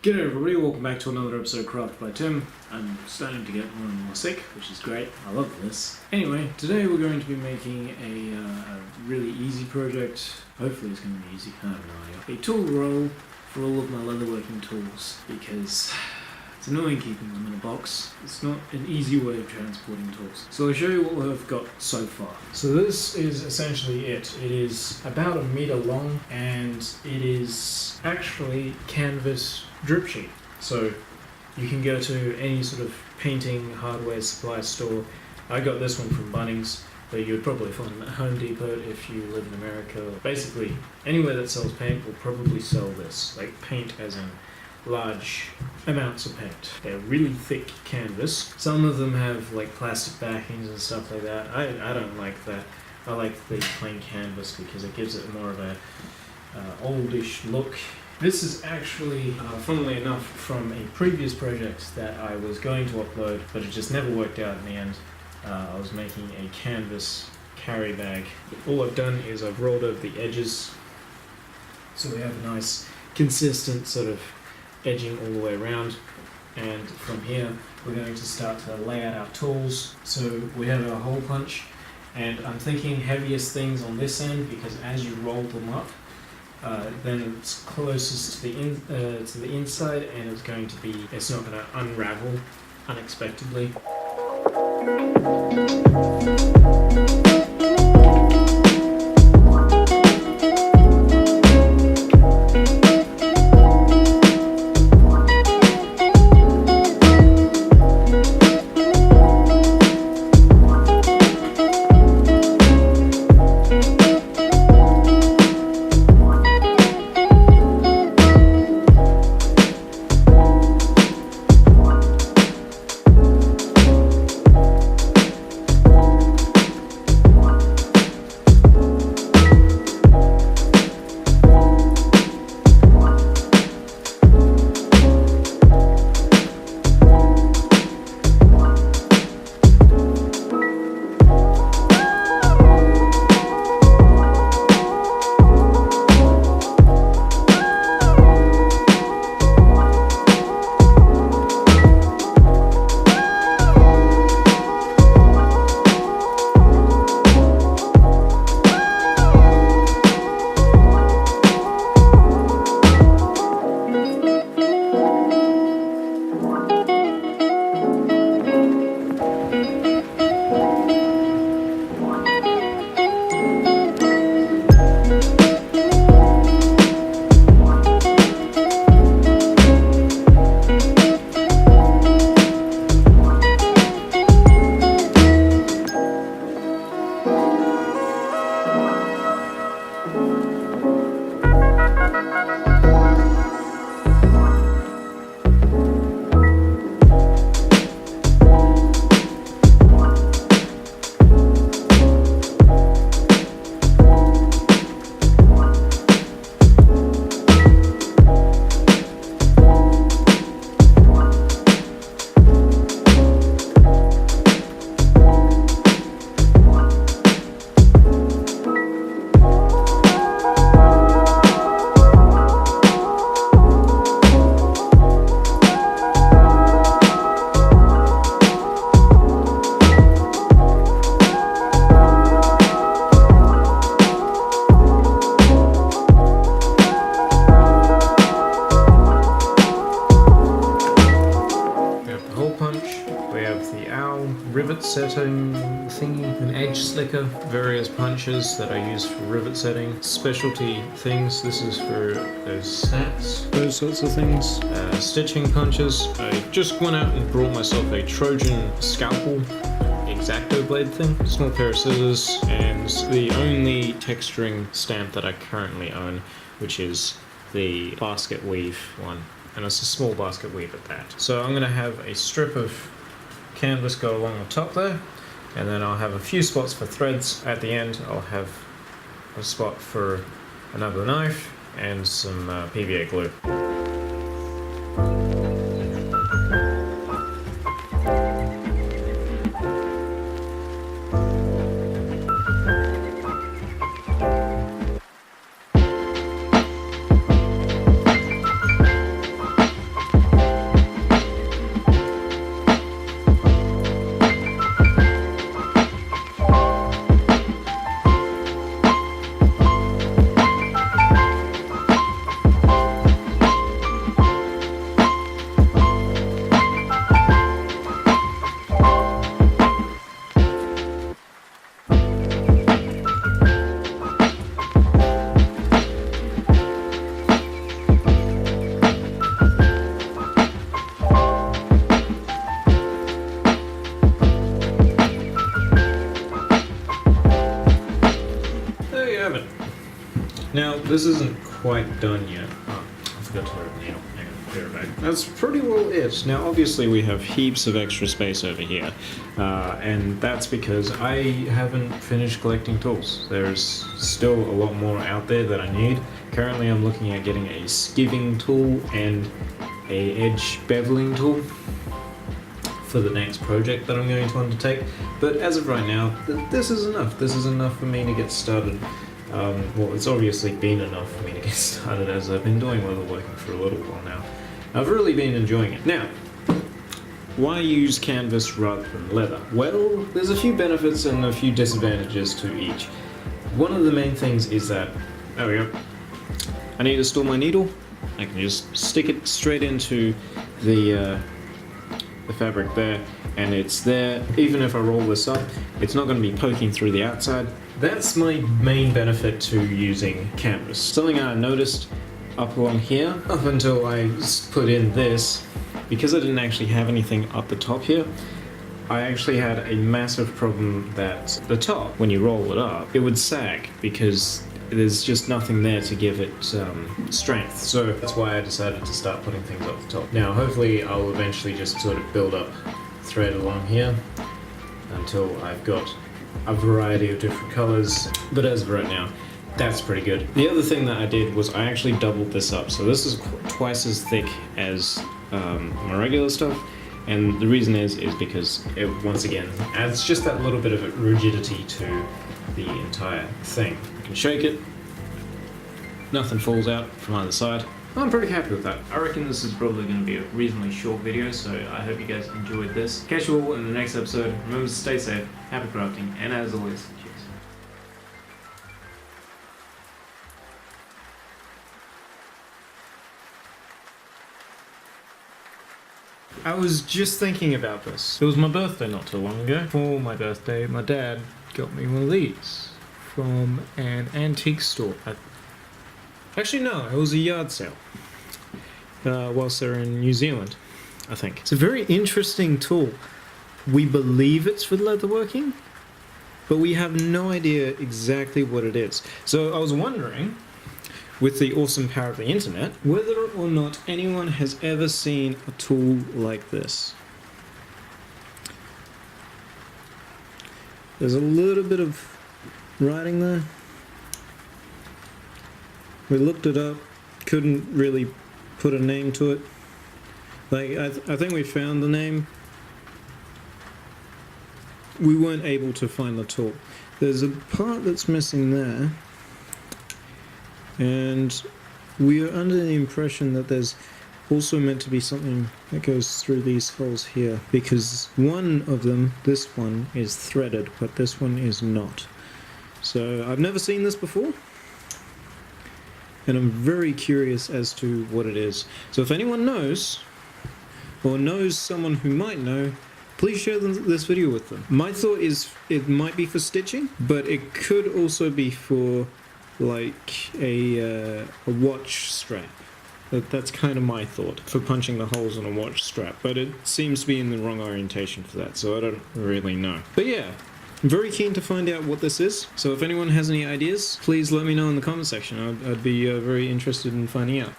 G'day everybody, welcome back to another episode of Craft by Tim. I'm starting to get more and more sick, which is great. I love this. Anyway, today we're going to be making a really easy project. Hopefully it's going to be easy, I have no idea. A tool roll for all of my leatherworking tools, because it's annoying keeping them in a box. It's not an easy way of transporting tools. So I'll show you what I've got so far. So this is essentially it. It is about 1 meter long and it is actually canvas drip sheet. So you can go to any sort of painting hardware supply store. I got this one from Bunnings, but you'd probably find them at Home Depot if you live in America. Basically, anywhere that sells paint will probably sell this. Like paint as in large amounts of paint. They're really thick canvas. Some of them have like plastic backings and stuff like that. I don't like that. I like the plain canvas because it gives it more of a oldish look. This is actually, funnily enough, from a previous project that I was going to upload, but it just never worked out in the end. I was making a canvas carry bag. All I've done is I've rolled over the edges, so we have a nice consistent sort of edging all the way around, and from here we're going to start to lay out our tools. So we have our hole punch, and I'm thinking heaviest things on this end because as you roll them up, then it's closest to the inside, and it's not going to unravel unexpectedly. Rivet setting thingy, an edge slicker, various punches that I use for rivet setting, specialty things. This is for those snaps, those sorts of things. Stitching punches. I just went out and brought myself a Trojan scalpel, X-Acto blade thing, small pair of scissors, and the only texturing stamp that I currently own, which is the basket weave one, and it's a small basket weave at that. So I'm going to have a strip of canvas go along the top there, and then I'll have a few spots for threads. At the end I'll have a spot for another knife and some PVA glue. There you have it. Now, this isn't quite done yet. Oh, I forgot to open the needle. Hang on, clear it back. That's pretty well it. Now, obviously, we have heaps of extra space over here, and that's because I haven't finished collecting tools. There's still a lot more out there that I need. Currently, I'm looking at getting a skiving tool and a edge beveling tool for the next project that I'm going to undertake. But as of right now, this is enough. This is enough for me to get started. Well, it's obviously been enough for me to get started, as I've been doing leatherworking for a little while now. I've really been enjoying it. Now, why use canvas rather than leather? Well, there's a few benefits and a few disadvantages to each. One of the main things is that, there we go, I need to store my needle. I can just stick it straight into the fabric there, and it's there. Even if I roll this up, it's not going to be poking through the outside. That's my main benefit to using canvas. Something I noticed up along here, up until I put in this, because I didn't actually have anything up the top here, I actually had a massive problem that the top, when you roll it up, it would sag because there's just nothing there to give it strength. So that's why I decided to start putting things up the top. Now, hopefully I'll eventually just sort of build up thread along here until I've got a variety of different colors, but as of right now, that's pretty good. The other thing that I did was I actually doubled this up, so this is twice as thick as my regular stuff, and the reason is because it once again adds just that little bit of rigidity to the entire thing. You can shake it, nothing falls out from either side. I'm pretty happy with that. I reckon this is probably going to be a reasonably short video, so I hope you guys enjoyed this. Catch you all in the next episode. Remember to stay safe, happy crafting, and as always, cheers. I was just thinking about this. It was my birthday not too long ago. For my birthday, my dad got me one of these from an antique store. Actually, no, it was a yard sale whilst they're in New Zealand, I think. It's a very interesting tool. We believe it's for leatherworking, but we have no idea exactly what it is. So I was wondering, with the awesome power of the internet, whether or not anyone has ever seen a tool like this. There's a little bit of writing there. We looked it up, couldn't really put a name to it. Like, I think we found the name. We weren't able to find the tool. There's a part that's missing there, and we are under the impression that there's also meant to be something that goes through these holes here, because one of them, this one, is threaded, but this one is not. So I've never seen this before, and I'm very curious as to what it is. So if anyone knows, or knows someone who might know, please share this video with them. My thought is it might be for stitching, but it could also be for like a watch strap. That's kind of my thought, for punching the holes in a watch strap, but it seems to be in the wrong orientation for that, so I don't really know. But yeah, I'm very keen to find out what this is, so if anyone has any ideas, please let me know in the comment section. I'd be very interested in finding out.